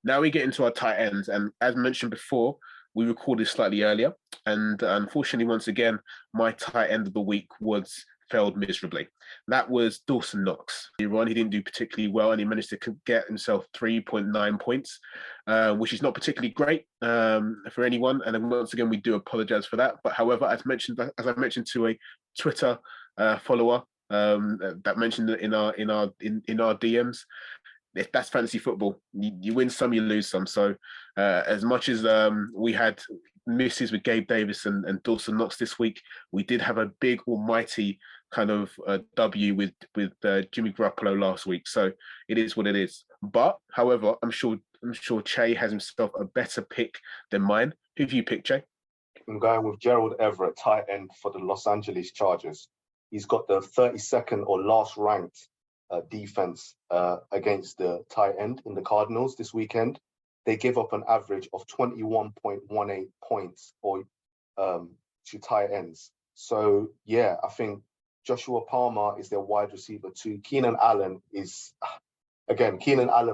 Now we get into our tight ends, and as mentioned before, we recorded slightly earlier, and unfortunately, once again, my tight end of the week was failed miserably. That was Dawson Knox. He didn't do particularly well, and he managed to get himself 3.9 points, which is not particularly great for anyone. And then once again, we do apologise for that. But however, as I mentioned to a Twitter follower that mentioned it in our DMs, that's fantasy football. You win some, you lose some. So as much as we had misses with Gabe Davis and Dawson Knox this week, we did have a big almighty kind of W with Jimmy Garoppolo last week. So it is what it is. But however, I'm sure Che has himself a better pick than mine. Who do you pick, Che? I'm going with Gerald Everett, tight end for the Los Angeles Chargers. He's got the 32nd or last ranked defense against the tight end in the Cardinals this weekend. They give up an average of 21.18 points to tight ends. So yeah, I think Joshua Palmer is their wide receiver too. Keenan Allen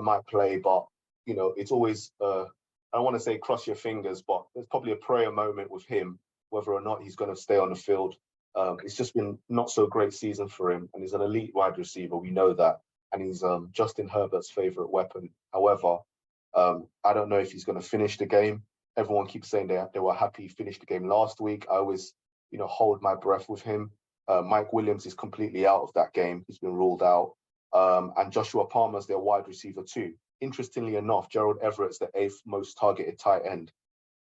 might play, but it's always I don't want to say cross your fingers, but there's probably a prayer moment with him whether or not he's going to stay on the field. It's just been not so great season for him, and he's an elite wide receiver. We know that, and he's Justin Herbert's favorite weapon. However, I don't know if he's going to finish the game. Everyone keeps saying they were happy he finished the game last week. I always, hold my breath with him. Mike Williams is completely out of that game. He's been ruled out. And Joshua Palmer's their wide receiver too. Interestingly enough, Gerald Everett's the 8th most targeted tight end.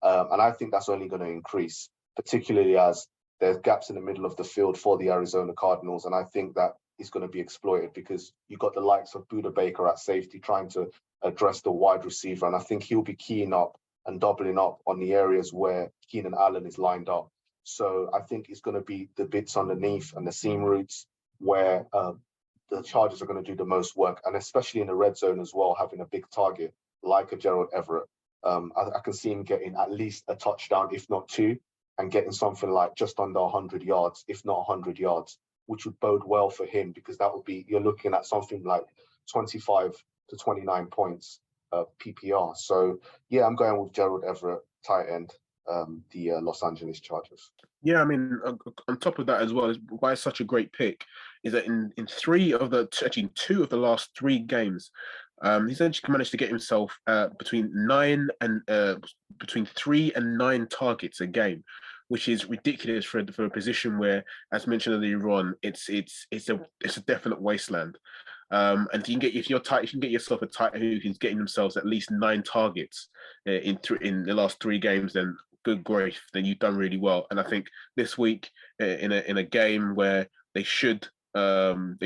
And I think that's only going to increase, particularly as there's gaps in the middle of the field for the Arizona Cardinals. And I think that is going to be exploited because you've got the likes of Budda Baker at safety trying to address the wide receiver. And I think he'll be keying up and doubling up on the areas where Keenan Allen is lined up. So I think it's going to be the bits underneath and the seam routes where the Chargers are going to do the most work, and especially in the red zone as well, having a big target like a Gerald Everett. I can see him getting at least a touchdown, if not two, and getting something like just under 100 yards, if not 100 yards, which would bode well for him because that would be, you're looking at something like 25 to 29 points PPR. So yeah, I'm going with Gerald Everett, tight end, the Los Angeles Chargers. Yeah, I mean, on top of that as well, why it's such a great pick is that in two of the last 3 games, he's actually managed to get himself between 3 and 9 targets a game, which is ridiculous for a position where, as mentioned earlier on, it's a definite wasteland. And if you can get yourself a tight end who's getting themselves at least 9 targets in the last 3 games, then good grief, then you've done really well. And I think this week in a game where they should kind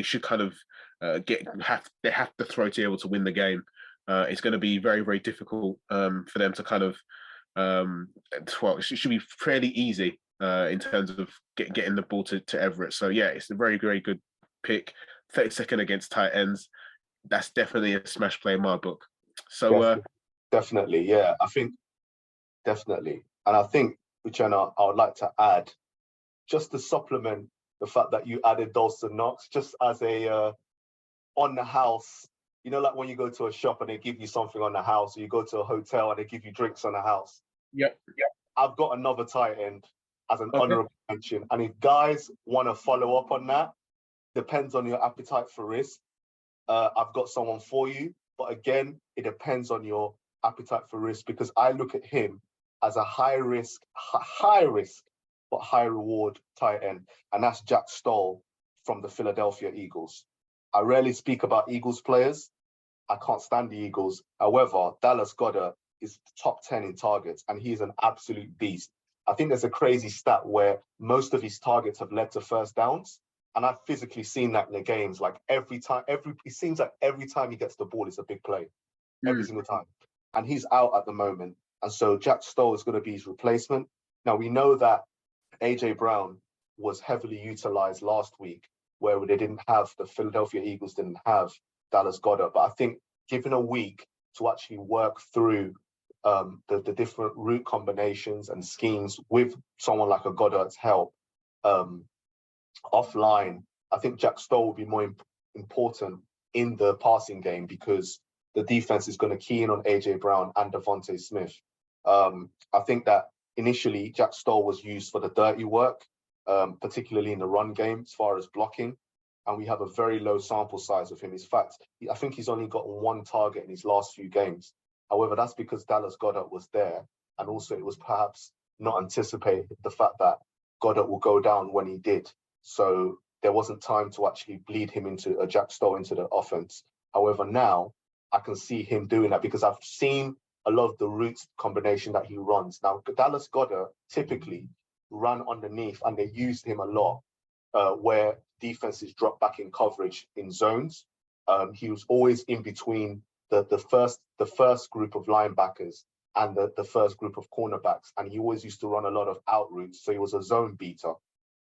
of they have to throw to be able to win the game. It's going to be very, very difficult for them to kind of it should be fairly easy in terms of getting the ball to Everett. So yeah, it's a very, very good pick. 32nd against tight ends. That's definitely a smash play in my book. So definitely, yeah, I think definitely. And I think, Uchenna, I would like to add, just to supplement the fact that you added Dawson Knox, just as a on the house, like when you go to a shop and they give you something on the house, or you go to a hotel and they give you drinks on the house. Yep. I've got another tight end as an honorable mention. And if guys want to follow up on that, depends on your appetite for risk. I've got someone for you. But again, it depends on your appetite for risk because I look at him as a high risk, but high reward tight end. And that's Jack Stoll from the Philadelphia Eagles. I rarely speak about Eagles players. I can't stand the Eagles. However, Dallas Goedert is top 10 in targets, and he's an absolute beast. I think there's a crazy stat where most of his targets have led to first downs. And I've physically seen that in the games. Like it seems like every time he gets the ball, it's a big play. Every single time. And he's out at the moment. And so Jack Stoll is going to be his replacement. Now, we know that AJ Brown was heavily utilized last week, where the Philadelphia Eagles didn't have Dallas Goedert. But I think given a week to actually work through the different route combinations and schemes with someone like a Goddard's help offline, I think Jack Stoll will be more important in the passing game because the defense is going to key in on AJ Brown and Devontae Smith. I think that initially Jack Stoll was used for the dirty work, particularly in the run game as far as blocking. And we have a very low sample size of him. In fact, I think he's only got one target in his last few games. However, that's because Dallas Goedert was there. And also it was perhaps not anticipated the fact that Goddard will go down when he did. So there wasn't time to actually bleed him into Jack Stoll into the offense. However, now I can see him doing that because I've seen a lot of the routes combination that he runs. Now, Dallas Goedert typically ran underneath and they used him a lot where defenses drop back in coverage in zones. He was always in between the first group of linebackers and the first group of cornerbacks. And he always used to run a lot of out routes. So he was a zone beater.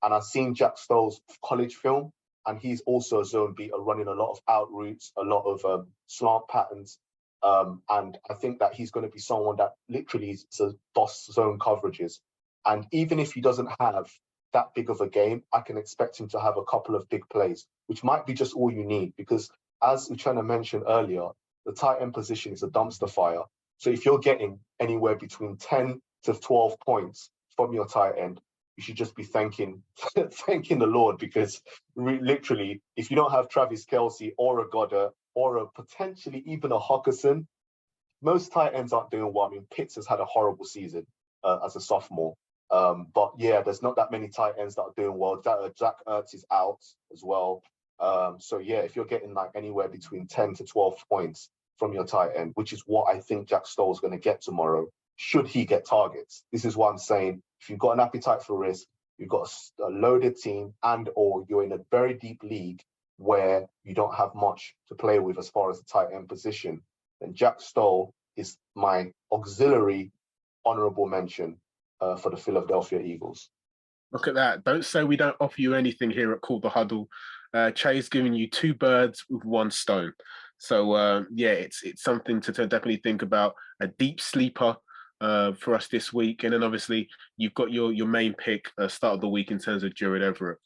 And I've seen Jack Stoll's college film, and he's also a zone beater, running a lot of out routes, a lot of slant patterns. And I think that he's going to be someone that literally is a boss zone coverages. And even if he doesn't have that big of a game, I can expect him to have a couple of big plays, which might be just all you need. Because as Uchenna mentioned earlier, the tight end position is a dumpster fire. So if you're getting anywhere between 10 to 12 points from your tight end, you should just be thanking the Lord, because literally, if you don't have Travis Kelce or a Goddard or a potentially even a Hockenson, most tight ends aren't doing well. I mean, Pitts has had a horrible season as a sophomore. But yeah, there's not that many tight ends that are doing well. Zach Ertz is out as well. So yeah, if you're getting like anywhere between 10 to 12 points from your tight end, which is what I think Jack Stoll is going to get tomorrow, should he get targets. This is what I'm saying. If you've got an appetite for risk, you've got a loaded team, and or you're in a very deep league where you don't have much to play with as far as the tight end position, then Jack Stoll is my auxiliary honorable mention for the Philadelphia Eagles. Look at that. Don't say we don't offer you anything here at Call the Huddle. Che's giving you two birds with one stone. So, yeah, it's something to definitely think about. A deep sleeper for us this week. And then obviously you've got your main pick start of the week in terms of Gerald Everett.